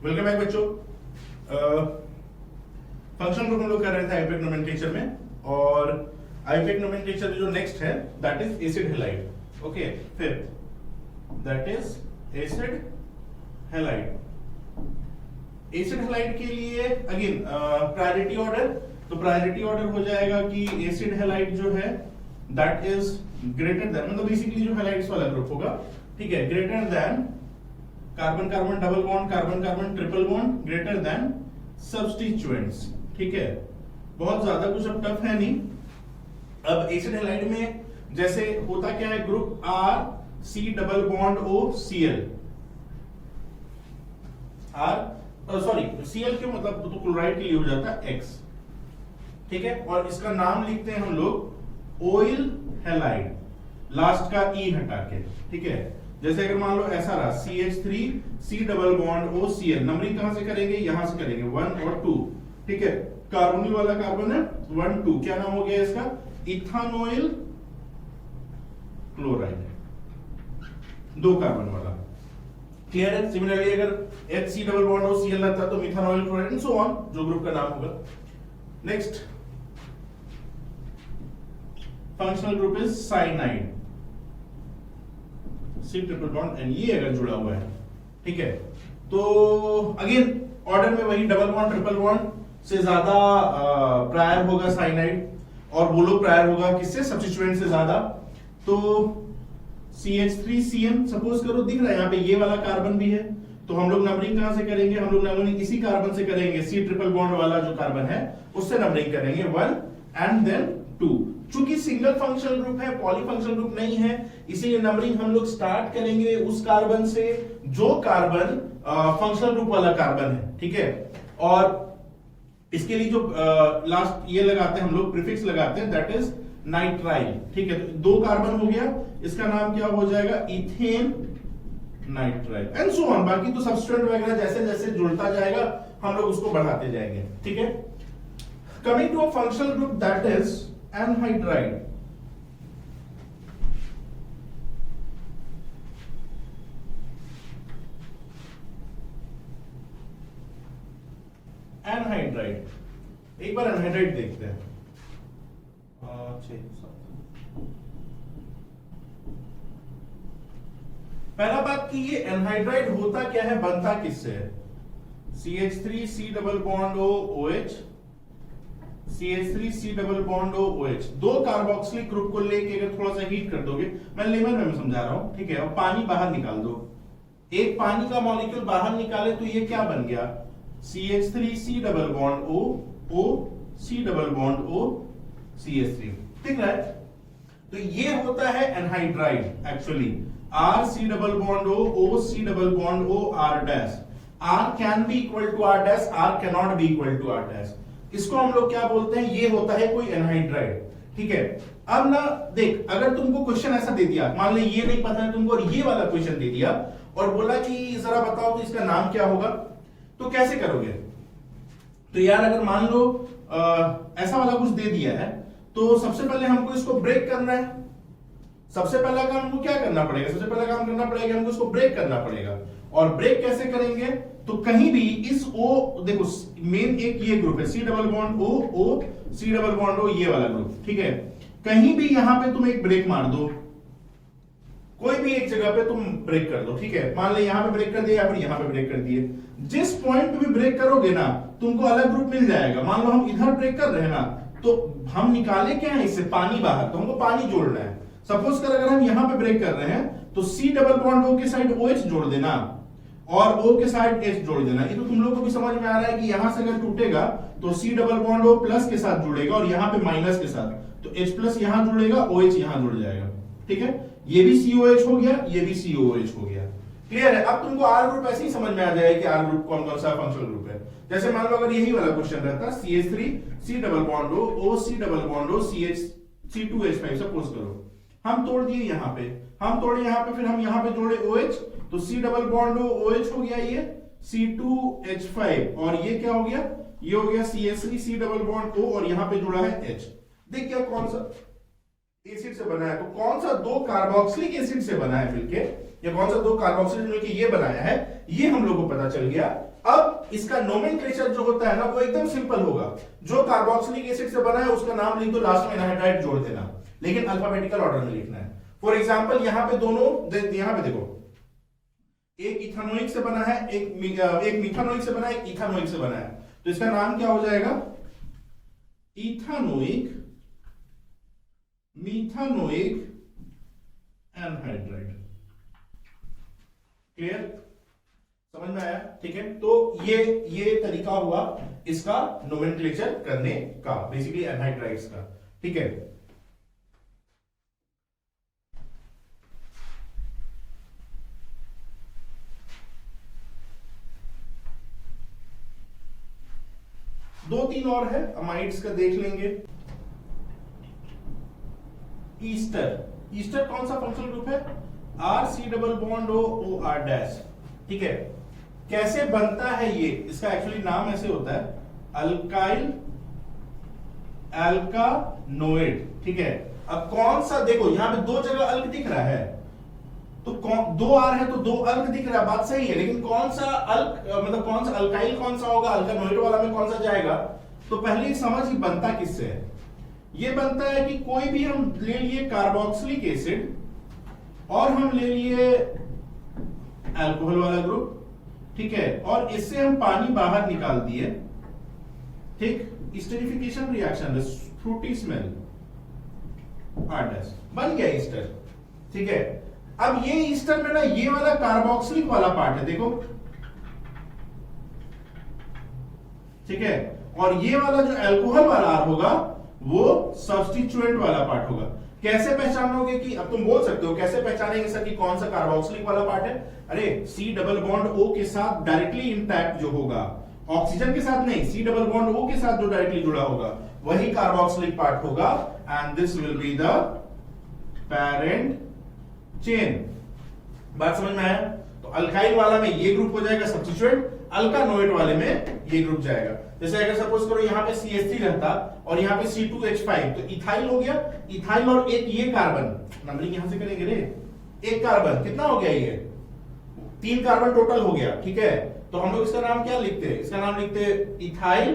Welcome back बच्चों। Function group हम लोग कर रहे थे आईयूपैक नोमेनक्लेचर में, और आईयूपैक नोमेनक्लेचर जो नेक्स्ट है that is acid halide. Okay, फिर that is acid halide. Acid halide के लिए अगेन प्रायोरिटी ऑर्डर, तो प्रायोरिटी ऑर्डर हो जाएगा कि एसिड हैलाइड जो है दैट इज ग्रेटर देन, मतलब बेसिकली जो हैलाइड्स वाला ग्रुप होगा, ठीक है, greater than carbon carbon double bond, carbon carbon triple bond, greater than substituents. ठीक है, बहुत ज्यादा कुछ अब टफ है नहीं। अब एसिड हैलाइड में जैसे होता क्या है, group R C double bond O CL, R sorry CL क्यों, मतलब तो क्लोराइड के लिए हो जाता है एक्स। ठीक है, और इसका नाम लिखते हैं हम लोग ऑयल हैलाइड, लास्ट का ई हटा के। ठीक है, जैसे अगर मान लो ऐसा रहा CH3 C double bond O Cl, numbering कहां से करेंगे, यहां से करेंगे 1 और 2। ठीक है, कार्बोनिल वाला कार्बन है 1 2, क्या नाम हो गया इसका, इथानोइल क्लोराइड, 2 कार्बन वाला। क्लियर है। सिमिलरली अगर HC double bond O Cl रहता तो मिथानोइल क्लोराइड एंड सो ऑन, जो ग्रुप का नाम होगा। Next functional group is cyanide, C triple bond and ये अगर जुड़ा हुआ है। ठीक है, तो अगेन ऑर्डर में वही डबल बॉन्ड ट्रिपल बॉन्ड से ज्यादा प्रायर होगा साइनाइड, और वो लोग प्रायर होगा किससे, सब्स्टिट्यूएंट से ज्यादा। तो CH3CN सपोज करो दिख रहा है यहाँ पे, ये वाला कार्बन भी है, तो हम लोग नंबरिंग कहां से करेंगे, हम लोग नंबरिंग इसी कार्बन से करेंगे, C ट्रिपल बॉन्ड वाला जो कार्बन है उससे नंबरिंग करेंगे 1 एंड देन 2। चूंकि सिंगल फंक्शनल ग्रुप है, पॉलीफंक्शनल ग्रुप नहीं है, इसीलिए नंबरिंग हम लोग स्टार्ट करेंगे उस कार्बन से जो कार्बन फंक्शनल ग्रुप वाला कार्बन है। ठीक है, और इसके लिए जो लास्ट ये लगाते हैं हम लोग, प्रीफिक्स लगाते हैं, दैट इज नाइट्राइल। ठीक है, तो 2 कार्बन हो गया, इसका नाम क्या हो जाएगा, ethane nitrile and so on. बाकी तो सब्स्टिट्यूएंट वगैरह जैसे जैसे जुड़ता जाएगा हम लोग उसको बढ़ाते जाएंगे। ठीक है, coming to a functional group that is anhydride. Anhydride, एक बार एनहाइड्राइड देखते हैं। पहला बात कि ये एनहाइड्राइड होता क्या है, बनता किससे है, CH3 C double bond O OH, CH3 C double bond O OH, 2 carboxylic group को लेके अगर थोड़ा सा हीट कर दोगे, मैं लेमन में समझा रहा हूं। ठीक है, और पानी बाहर निकाल दो, एक पानी का मॉलिक्यूल बाहर निकाले तो ये क्या बन गया, CH3 C double bond O O C double bond O CH3। ठीक है, तो ये होता है anhydride actually, R C double bond O O C double bond O R dash, R can be equal to R dash, R can not be equal to R dash. इसको हम लोग क्या बोलते हैं, ये होता है कोई एनहाइड्राइड। ठीक है, अब ना देख, अगर तुमको क्वेश्चन ऐसा दे दिया, मान लो ये नहीं पता है तुमको, और ये वाला क्वेश्चन दे दिया और बोला कि जरा बताओ तो इसका नाम क्या होगा, तो कैसे करोगे। तो यार अगर मान लो ऐसा वाला कुछ दे दिया है, तो सबसे पहले हमको इसको ब्रेक करना है। सबसे पहला काम हमको क्या करना पड़ेगा, सबसे पहला काम करना पड़ेगा हमको इसको ब्रेक करना पड़ेगा। और ब्रेक कैसे करेंगे, तो कहीं भी इस O, देखो मेन एक ये ग्रुप है C double bond O O C double bond O, ये वाला ग्रुप। ठीक है, कहीं भी यहां पे तुम एक ब्रेक मार दो, कोई भी एक जगह पे तुम ब्रेक कर दो। ठीक है, मान लो यहां पे ब्रेक कर दिया या फिर यहां पे ब्रेक कर दिए, जिस पॉइंट पे भी ब्रेक करोगे ना तुमको अलग ग्रुप मिल जाएगा। मान लो हम इधर ब्रेक कर रहे हैं ना, तो हम निकाले क्या है इससे, पानी बाहर, तो हमको पानी जोड़ना है। सपोज कर अगर हम यहां पे ब्रेक कर रहे हैं तो C डबल बॉन्ड O के साइड OH जोड़ देना और O के साइड H जोड़ देना। ये तो तुम लोगों को भी समझ में आ रहा है कि यहां से अगर टूटेगा तो C double bond O plus के साथ जुड़ेगा और यहां पे माइनस के साथ, तो H प्लस यहां जुड़ेगा, OH यहां जुड़ जाएगा। ठीक है, ये भी COH हो गया, ये भी COH हो गया। क्लियर है। अब तुमको R ग्रुप ऐसे ही समझ में आ जाएगा कि R ग्रुप कौन कौन सा फंक्शनल ग्रुप है। जैसे मान लो अगर यही वाला क्वेश्चन रहता, CH3 C double bond O O C double bond O C2H5, suppose करो हम तोड़ दिए यहाँ पे, हम तोड़े यहाँ पे, फिर हम यहाँ पे जोड़े OH, तो C double bond O OH हो गया ये C2H5, और ये क्या हो गया, ये हो गया CH3 C double bond O, और यहाँ पे जुड़ा है H। देख क्या कौन सा एसिड से बना है, तो कौन सा 2 कार्बोक्सिलिक एसिड से बना है मिलके, या कौन सा दो कार्बोक्सिलेट मिलकर ये बनाया है, ये हम लोग को पता चल गया। अब इसका नोमेनक्लेचर जो होता है ना वो एकदम सिंपल होगा। जो कार्बोक्सिलिक एसिड से बना है उसका नाम लिख दो, लास्ट में एनहाइड्राइड जोड़ देना, लेकिन अल्फाबेटिकल ऑर्डर में लिखना है। फॉर एग्जाम्पल यहां पे दोनों, यहां पे देखो, एक इथानोइक से बना है, एक मिथानोइक से बना है, एक इथानोइक से बना है, तो इसका नाम क्या हो जाएगा? Ethanoic methanoic anhydride. क्लियर? समझ में आया? ठीक है, तो ये तरीका हुआ इसका नोमेनक्लेचर करने का, बेसिकली एनहाइड्राइड्स का। ठीक है, दो तीन और है अमाइड्स का, देख लेंगे। ईस्टर कौन सा फंक्शनल ग्रुप है? R C double bond O R dash. ठीक है, कैसे बनता है ये? इसका एक्चुअली नाम ऐसे होता है, अल्काइल एल्कानोइड। ठीक है, अब कौन सा, देखो यहां पे दो जगह अल्क दिख रहा है, तो दो आर है तो दो अल्क दिख रहा है, बात सही है, लेकिन कौन सा अल्क, मतलब कौन सा अल्काइल कौन सा होगा, अल्कानोइड वाला में कौन सा जाएगा? तो पहले समझ ही बनता किससे है। ये बनता है कि कोई भी हम ले लिए कार्बोक्सिलिक एसिड और हम ले लिए अल्कोहल वाला ग्रुप, ठीक है, और इससे हम पानी बाहर निकाल दिए, ठीक, स्टेरिफिकेशन रिएक्शन, फ्रूटी स्मेल, आर्डस, बन गया ईस्टर। ठीक है, अब ये ईस्टर में ना ये वाला कार्बोक्सिलिक वाला पार्ट है, देखो, ठीक है, और ये वाला जो अल्कोहल वाला आर होगा वो सब्स्टिट्यूएंट वाला पार्ट होगा। कैसे पहचानोगे? कि अब तुम बोल सकते हो कैसे पहचानेंगे सर कि कौन सा कार्बोक्सिलिक वाला पार्ट है? अरे सी डबल बॉन्ड ओ के साथ डायरेक्टली इंटैक्ट जो होगा, ऑक्सीजन के साथ नहीं, सी डबल बॉन्ड ओ के साथ जो डायरेक्टली जुड़ा होगा वही कार्बोक्सिलिक पार्ट होगा, and this will be the parent chain. बात समझ में आया? तो अल्काइल वाला में ये ग्रुप हो जाएगा सब्स्टिट्यूएंट, अल्कानोइड वाले में ये ग्रुप जाएगा। जैसे अगर सपोज करो यहाँ पे CH3 रहता और यहाँ पे C2H5, तो इथाइल हो गया, इथाइल और एक ये कार्बन, नंबरिंग यहां से करेंगे रे, एक कार्बन कितना हो गया? ये 3 कार्बन टोटल हो गया। ठीक है, तो हम लोग इसका नाम क्या लिखते हैं? इसका नाम लिखते हैं इथाइल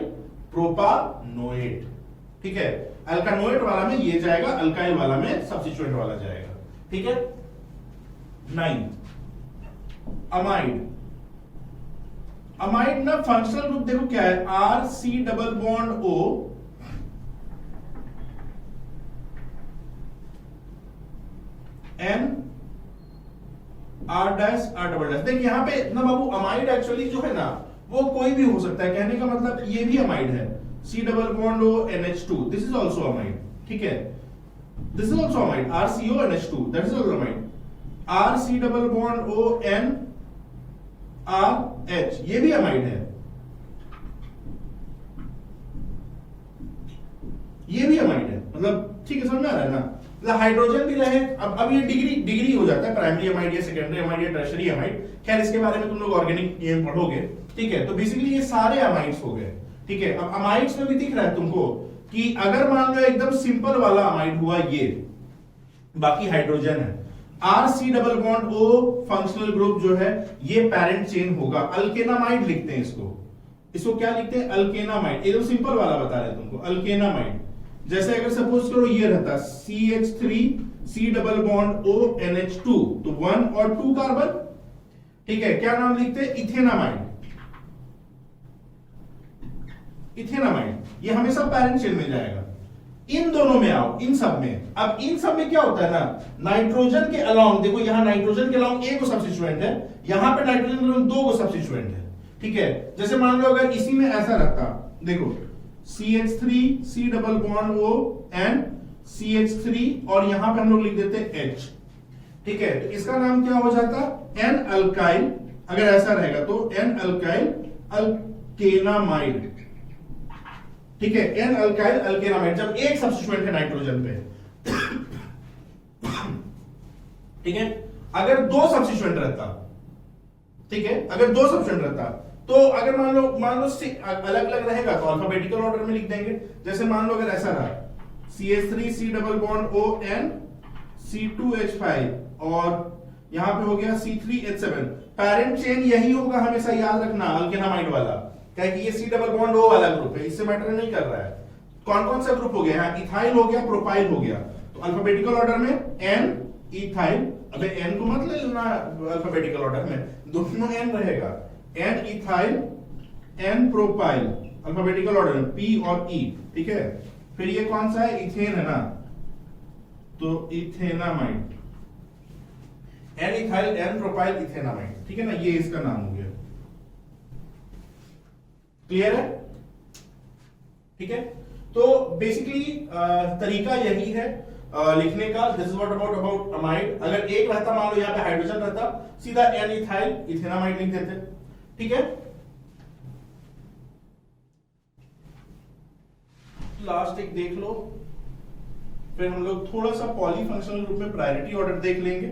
प्रोपानोएट। ठीक है, अल्कानोइड वाला में ये जाएगा, अल्काइल वाला में सब्स्टिट्यूएंट वाला जाएगा। ठीक है, 9 अमाइड। अमाइड ना फंक्शनल ग्रुप देखो क्या है, R C double bond O N R dash R double dash. देखिए यहां पे ना बाबू, अमाइड एक्चुअली जो है ना वो कोई भी हो सकता है, कहने का मतलब ये भी अमाइड है, C double bond O NH2, this is also amide. ठीक है, this is also amide, RCO NH2, that is also amide. R C double bond O N RH, ये भी अमाइड है, ये भी अमाइड है, मतलब ठीक है, समझ में आ रहा है ना? मतलब हाइड्रोजन भी रहे, अब ये डिग्री हो जाता है, प्राइमरी अमाइड या सेकेंडरी अमाइड या टर्शरी अमाइड, खैर इसके बारे में तुम लोग ऑर्गेनिक में पढ़ोगे। ठीक है, तो बेसिकली ये सारे अमाइड्स हो गए। ठीक है, अब अमाइड्स में भी दिख रहा है तुमको कि अगर मान लो एकदम सिंपल वाला अमाइड हुआ ये, बाकी हाइड्रोजन है, R C double bond O functional group जो है ये पेरेंट चेन होगा, अल्केनामाइड लिखते हैं इसको क्या लिखते हैं? अल्केनामाइड। एकदम सिंपल वाला बता रहे तुमको, अल्केनामाइड। जैसे अगर सपोज करो ये रहता CH3 C double bond O NH2, तो 1 और 2 कार्बन। ठीक है, क्या नाम लिखते हैं? इथेनामाइड। इथेनामाइड, ये हमेशा पेरेंट चेन में जाएगा। इन दोनों में आओ, इन सब में। अब इन सब में क्या होता है ना, नाइट्रोजन के अलोंग, देखो यहां नाइट्रोजन के अलोंग एक सब्स्टिट्यूएंट है, यहां पे नाइट्रोजन के अलोंग 2 सब्स्टिट्यूएंट है। ठीक है, जैसे मान लो अगर इसी में ऐसा रहता, देखो CH3 C double bond O N CH3 और यहां पे हम लोग लिख देते H। ठीक है, तो इसका नाम क्या हो जाता? N alkyl. अगर ऐसा रहेगा तो N अल्काइल अल्केनामाइड। ठीक है, N अल्काइल अल्केनामाइड, जब एक सब्स्टिट्यूएंट है नाइट्रोजन पे। ठीक है, अगर 2 सब्स्टिट्यूएंट रहता, ठीक है, अगर 2 सब्स्टिट्यूएंट रहता, तो अगर मान लो अलग अलग रहेगा तो अल्फाबेटिकल ऑर्डर में लिख देंगे। जैसे मान लो अगर ऐसा रहा CH3 C double bond O N C2H5 और यहां पे हो गया C3H7। पैरेंट चेन यही होगा, हमेशा याद रखना, अल्केनामाइड वाला, क्या है कि ये C डबल बॉन्ड O वाला ग्रुप है, इससे मैटर नहीं कर रहा है। कौन कौन सा ग्रुप हो गया यहाँ, इथाइल हो गया, प्रोपाइल हो गया। तो अल्फाबेटिकल ऑर्डर में N इथाइल, अबे N को मत ले लेना अल्फाबेटिकल ऑर्डर में, दोनों N रहेगा, N ethyl N propyl, alphabetical order में P और E, ठीक है। फिर ये कौन सा है, इथेन है ना, तो ethanamide, N ethyl N propyl ethanamide, ठीक है ना, ये इसका नाम हो गया। क्लियर है, ठीक है। तो बेसिकली तरीका यही है लिखने का, this is what about amide. अगर एक रहता, मान लो यहाँ पे हाइड्रोजन रहता, सीधा N इथाइल इथेनामाइड लिख देते, ठीक है। लास्ट एक देख लो, फिर हम लोग थोड़ा सा पॉलीफंक्शनल ग्रुप में प्रायोरिटी ऑर्डर देख लेंगे,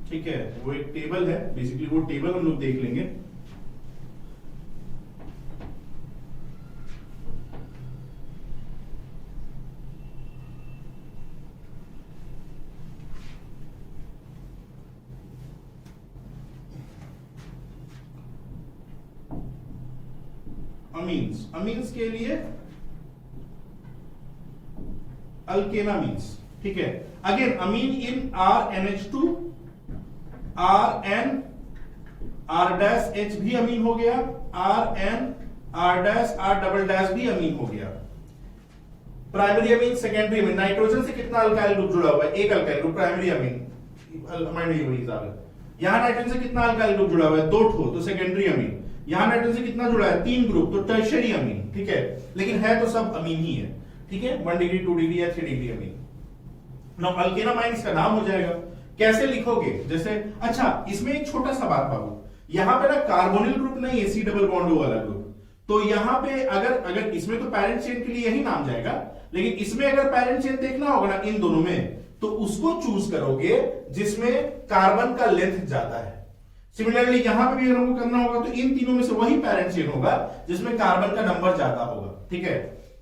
ठीक है। वो एक टेबल है, बेसिकली वो टेबल हम लोग देख लेंगे। अमीन्स, अमीन्स के लिए अल्केनामीन्स, ठीक है। अगेन अमीन इन RNH2, RN R-H भी अमीन हो गया, RN R' डबल डैश भी अमीन हो गया। Primary amine, secondary amine, nitrogen से कितना अल्काइल ग्रुप जुड़ा हुआ है, एक alkyl group, primary amine, amide नहीं वही हिसाब है। यहां नाइट्रोजन से कितना अल्काइल ग्रुप जुड़ा हुआ है, 2 ठो, तो सेकेंडरी अमीन। यहां नाइट्रोजन से कितना जुड़ा है, 3 ग्रुप, तो टर्शियरी अमीन, ठीक है। लेकिन है तो सब अमीन ही है, ठीक है, 1 डिग्री 2 डिग्री या 3 डिग्री अमीन। नाउ अल्केनामाइड इसका नाम हो जाएगा। कैसे लिखोगे, जैसे अच्छा इसमें एक छोटा सा बात बाबू, यहां पे ना कार्बोनिल ग्रुप नहीं है, C डबल बॉन्ड O वाला ग्रुप, तो यहां पे अगर इसमें तो पैरेंट चेन के लिए यही नाम जाएगा, लेकिन इसमें अगर पैरेंट चेन देखना होगा ना इन दोनों में, तो उसको चूज करोगे जिसमें कार्बन का लेंथ ज्यादा है। सिमिलरली यहां पे भी अगर हमको करना होगा तो इन तीनों में से वही पैरेंट चेन होगा जिसमें कार्बन का नंबर ज्यादा होगा, ठीक है।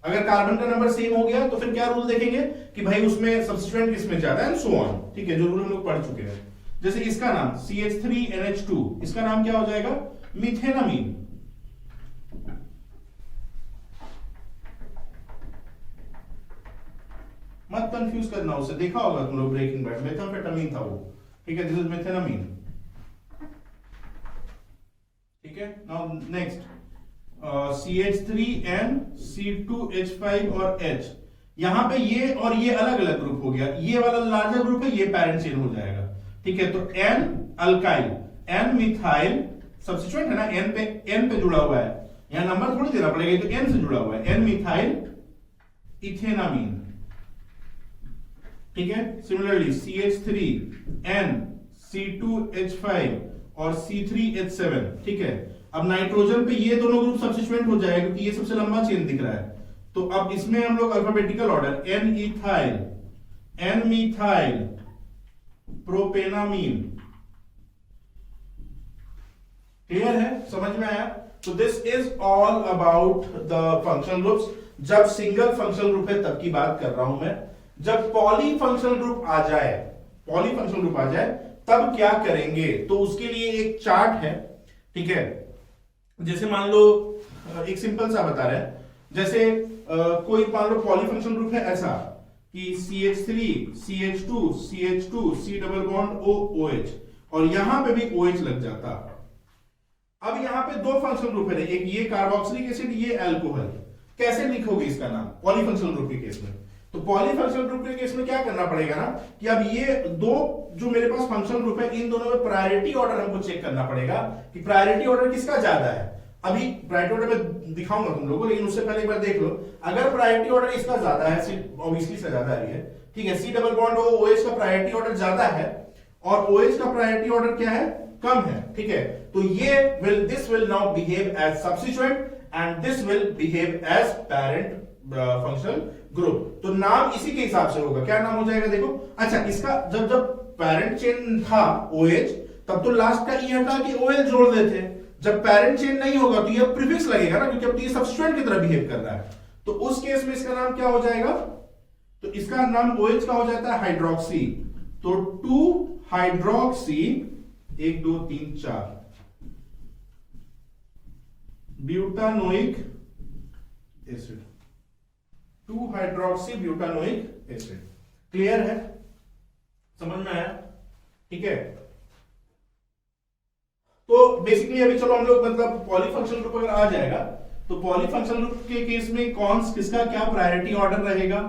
अगर कार्बन का नंबर सेम हो गया तो फिर क्या रूल देखेंगे कि भाई उसमें सब्स्टिट्यूएंट किसमें ज्यादा है, सो ऑन, ठीक है, जो रूल हम लोग पढ़ चुके हैं। जैसे इसका नाम CH3NH2, इसका नाम क्या हो जाएगा, मिथेनामीन। मत कंफ्यूज करना उससे, देखा होगा तुम लोग ब्रेकिंग बैड, मेथाम्फेटामीन था वो, ठीक है, दिस इज मिथेनामीन, ठीक है। नाउ नेक्स्ट CH3N C2H5 और H, यहां पे ये और ये अलग अलग ग्रुप हो गया, ये वाला लार्जर ग्रुप है, ये पैरेंट चेन हो जाएगा, ठीक है। तो N alkyl, N methyl, substituent है ना, N पे जुड़ा हुआ है, यहां नंबर थोड़ी देना पड़ेगा, तो N से जुड़ा हुआ है, N मिथाइल इथेनामीन, ठीक है। सिमिलरली CH3N C2H5 और C3H7, ठीक है। अब नाइट्रोजन पे ये दोनों ग्रुप सब्स्टिट्यूएंट हो जाएगा क्योंकि ये सबसे लंबा चेन दिख रहा है, तो अब इसमें हम लोग alphabetical order N ethyl N methyl प्रोपेनामीन, clear है, समझ में आया। तो this is all about the functional groups. जब सिंगल फंक्शनल ग्रुप है तब की बात कर रहा हूं मैं, जब पॉलीफंक्शनल ग्रुप आ जाए, पॉलीफंक्शनल ग्रुप आ जाए तब क्या करेंगे, तो उसके लिए एक चार्ट है, ठीक है। जैसे मान लो एक सिंपल सा बता रहे हैं, जैसे कोई मान लो पॉलीफंक्शनल ग्रुप है ऐसा कि CH3 CH2 CH2 C double bond O OH, और यहां पे भी OH लग जाता। अब यहां पे 2 फंक्शनल ग्रुप है, एक ये कार्बोक्सिलिक एसिड, ये अल्कोहल, कैसे लिखोगे इसका नाम पॉलीफंक्शनल ग्रुप के केस में। तो पॉलीफंक्शनल ग्रुप के केस में क्या करना पड़ेगा ना कि अब ये 2 जो मेरे पास फंक्शनल ग्रुप है, इन दोनों में प्रायोरिटी ऑर्डर हमको चेक करना पड़ेगा कि प्रायोरिटी ऑर्डर किसका ज्यादा है। अभी प्रायोरिटी ऑर्डर में दिखाऊंगा तुम लोगों को, लेकिन उससे पहले एक बार देख लो, अगर प्रायोरिटी ऑर्डर इसका ज्यादा है, ऑब्वियसली से ज्यादा है, ठीक है, C double bond O OH का प्रायोरिटी ऑर्डर ज्यादा है और OH का प्रायोरिटी ऑर्डर क्या है, कम है, ठीक है। तो ये this will now behave as substituent and this will behave as parent functional group. तो नाम इसी के हिसाब से होगा, क्या नाम हो जाएगा देखो। अच्छा, इसका जब पैरेंट चेन था OH, तब तो लास्ट का ये हटा के OL जोड़ देते। जब पैरेंट चेन नहीं होगा तो ये प्रीफिक्स लगेगा ना, क्योंकि अब ये सब्स्टिट्यूएंट की तरह बिहेव कर रहा है। तो उस केस में इसका नाम क्या हो जाएगा, तो इसका नाम OH का हो जाता है हाइड्रोक्सी, तो 2 hydroxy 1 2 3 4 butanoic acid, 2 hydroxy butanoic acid. Clear है, समझ में आया? ठीक है, तो बेसिकली अभी चलो हम लोग मतलब पॉलीफंक्शनल ग्रुप अगर आ जाएगा तो पॉलीफंक्शनल ग्रुप के केस में किसका क्या प्रायोरिटी ऑर्डर रहेगा,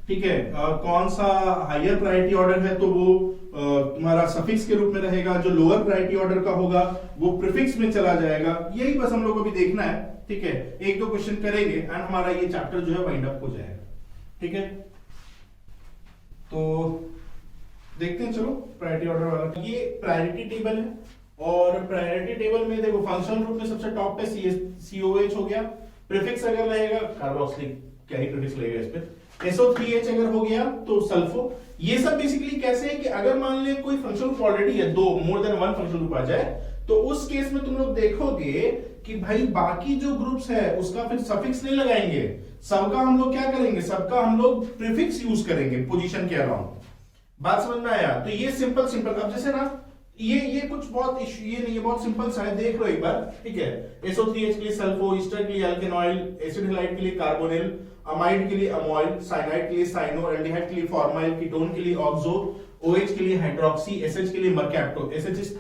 ठीक है, कौन सा हायर प्रायोरिटी ऑर्डर है तो वो तुम्हारा सफिक्स के रूप में रहेगा, जो लोअर प्रायोरिटी ऑर्डर का होगा वो प्रीफिक्स में चला जाएगा। यही बस हम लोग को भी देखना है, ठीक है, 1-2 क्वेश्चन करेंगे एंड हमारा ये चैप्टर जो है वाइंड अप हो जाएगा। ठीक है, तो देखते हैं, चलो प्रायोरिटी ऑर्डर वाला ये प्रायोरिटी टेबल है और प्रायोरिटी टेबल में देखो फंक्शनल ग्रुप में सबसे टॉप पे COH हो गया, प्रीफिक्स अगर रहेगा कार्बोक्सिलिक, क्या ही प्रीफिक्स लगेगा इस पे, SO3H अगर हो गया तो सल्फो। ये सब बेसिकली कैसे है कि अगर मान ले कोई फंक्शनल ग्रुप ऑलरेडी है, दो more than one functional group आ जाए तो उस केस में तुम लोग देखोगे कि भाई बाकी जो ग्रुप्स है उसका फिर सफिक्स नहीं लगाएंगे, सबका हम लोग क्या करेंगे, सबका हम लोग प्रीफिक्स यूज करेंगे पोजीशन के अराउंड। बात समझ में आया? तो ये सिंपल अब जैसे ना ये कुछ बहुत इश्यू ये नहीं है, बहुत सिंपल सा है, देख लो एक बार। ठीक है, SO3H के लिए सल्फो, ईस्टर के लिए एल्केनॉइल, एसिड हैलाइड के लिए कार्बोनिल, अमाइड के लिए अमोइल, साइनाइड के लिए साइनो, एल्डिहाइड के लिए फॉर्माइल, कीटोन के लिए ऑक्सो, OH के लिए हाइड्रोक्सी, SH के लिए मर्कैप्टो, SH इज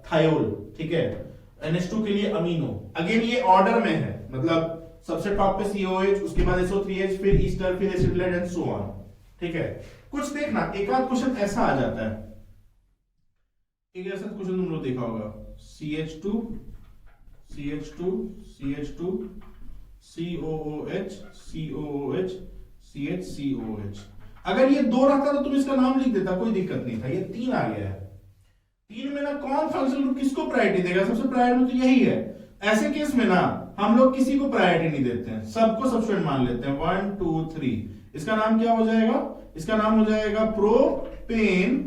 थायोल, ठीक है, NH2 के लिए अमीनो। अगेन ये ऑर्डर में है, मतलब सबसे टॉप पे COH, उसके बाद SO3H, फिर ईस्टर, फिर acid halide and so on. ठीक है, कुछ देखना एक आध क्वेश्चन ऐसा आ जाता है, एक ऐसा क्वेश्चन तुम लोग देखा होगा, CH2 CH2 CH2 COOH COOH CH COOH। अगर ये दो रहता तो तुम इसका नाम लिख देता, कोई दिक्कत नहीं था। ये तीन आ गया है, तीन में ना कौन फंक्शनल ग्रुप किसको प्रायोरिटी देगा, सबसे प्रायोरिटी तो यही है। ऐसे केस में ना हम लोग किसी को प्रायोरिटी नहीं देते हैं, सबको सब्स्टिट्यूट मान लेते हैं। 1 2 3, इसका नाम क्या हो जाएगा, इसका नाम हो जाएगा प्रोपेन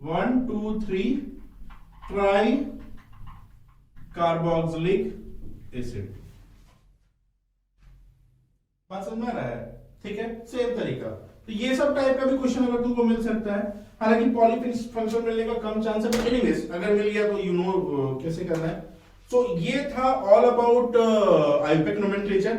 1 2 3 ट्राई कार्बोक्सिलिक एसिड। बात समझ में आ रहा है? ठीक है, सेम तरीका। तो ये सब टाइप का भी क्वेश्चन अगर तुमको मिल सकता है, हालांकि पॉलीफंक्शन मिलने का कम चांस है, बट एनीवेज अगर मिल गया तो यू नो कैसे करना है। सो ये था ऑल अबाउट आईयूपैक नोमेनक्लेचर।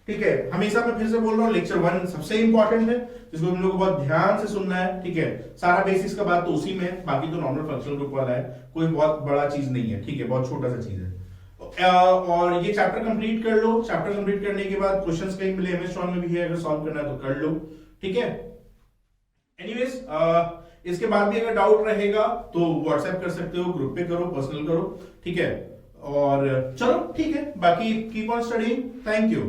ठीक है, हमेशा मैं फिर से बोल रहा हूँ, लेक्चर 1 सबसे इंपॉर्टेंट है, जिसको तुम लोग को बहुत ध्यान से सुनना है। ठीक है, सारा बेसिक्स का बात तो उसी में है, बाकी तो नॉर्मल फंक्शनल ग्रुप वाला है, कोई बहुत बड़ा चीज नहीं है। ठीक है, बहुत छोटा सा चीज है। और ये चैप्टर कंप्लीट कर लो। चैप्टर कंप्लीट करने के बाद क्वेश्चंस कहीं मिले MS Stone में भी है, अगर सॉल्व करना है तो कर लो। ठीक है, एनीवेज इसके बाद भी अगर डाउट रहेगा तो व्हाट्सएप कर सकते हो, ग्रुप पे करो, पर्सनल करो। ठीक है, और चलो ठीक है, बाकी keep on studying. Thank you.